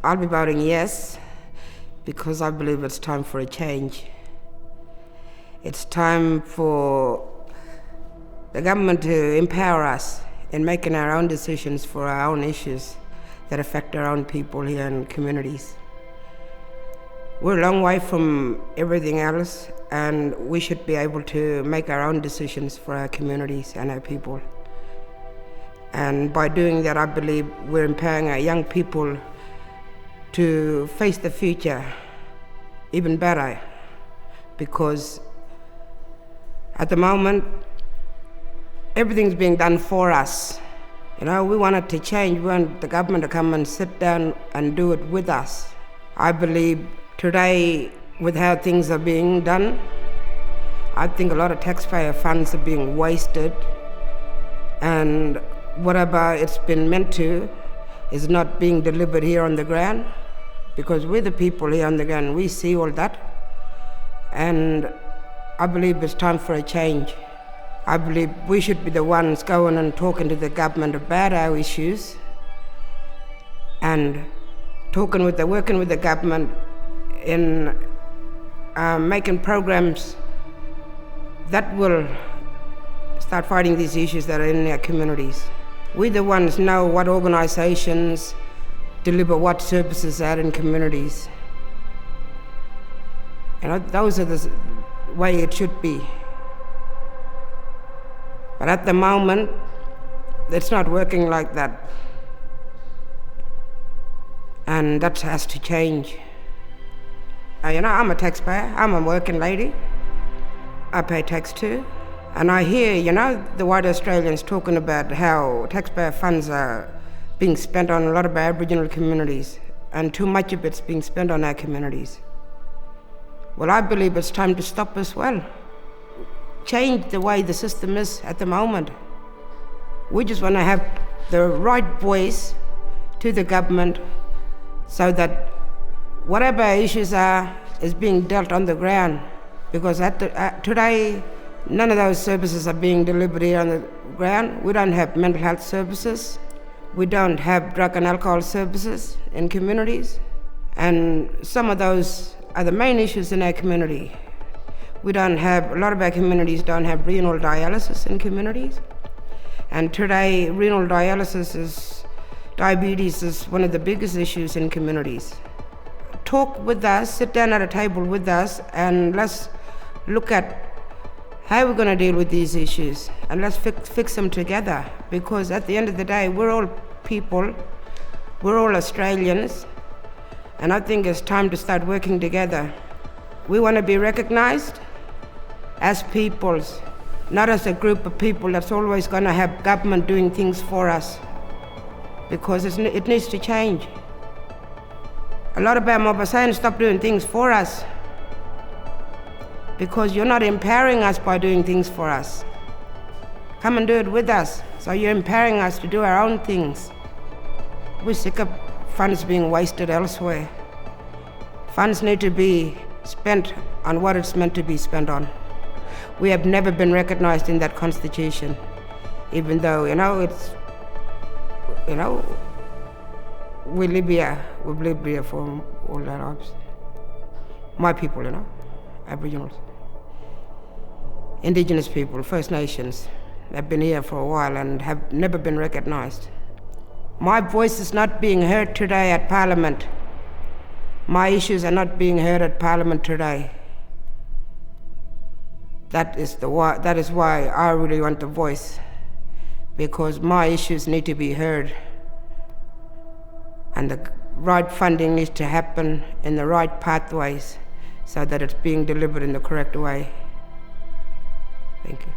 I'll be voting yes, because I believe it's time for a change. It's time for the government to empower us in making our own decisions for our own issues that affect our own people here in communities. We're a long way from everything else, and we should be able to make our own decisions for our communities and our people. And by doing that, I believe we're empowering our young people to face the future even better, because at the moment, everything's being done for us. We want it to change. We want the government to come and sit down and do it with us. I believe today, with how things are being done, I think a lot of taxpayer funds are being wasted, and whatever it's been meant to is not being delivered here on the ground, because we're the people here on the ground, we see all that, and I believe it's time for a change. I believe we should be the ones going and talking to the government about our issues and working with the government in making programs that will start fighting these issues that are in our communities. We the ones know what organizations deliver what services out in communities. Those are the way it should be. But at the moment, it's not working like that. And that has to change. I'm a taxpayer, I'm a working lady. I pay tax too. And I hear, the white Australians talking about how taxpayer funds are being spent on a lot of our Aboriginal communities, and too much of it's being spent on our communities. Well, I believe it's time to stop as well. Change the way the system is at the moment. We just want to have the right voice to the government so that whatever issues are is being dealt on the ground, because today none of those services are being delivered here on the ground. We don't have mental health services. We don't have drug and alcohol services in communities, and some of those are the main issues in our community. A lot of our communities don't have renal dialysis in communities. And today, diabetes is one of the biggest issues in communities. Talk with us, sit down at a table with us, and let's look at how we're going to deal with these issues, and let's fix them together, because at the end of the day, we're all people, we're all Australians, and I think it's time to start working together. We want to be recognized as peoples, not as a group of people that's always going to have government doing things for us, because it needs to change. A lot of our mob are saying stop doing things for us, because you're not empowering us by doing things for us. Come and do it with us. So you're empowering us to do our own things. We're sick of funds being wasted elsewhere. Funds need to be spent on what it's meant to be spent on. We have never been recognized in that constitution, even though, we live here. We've lived here for all our lives. My people, Aboriginals. Indigenous people, First Nations, have been here for a while and have never been recognized. My voice is not being heard today at Parliament. My issues are not being heard at Parliament today. That is why I really want the voice, because my issues need to be heard, and the right funding needs to happen in the right pathways so that it's being delivered in the correct way. Thank you.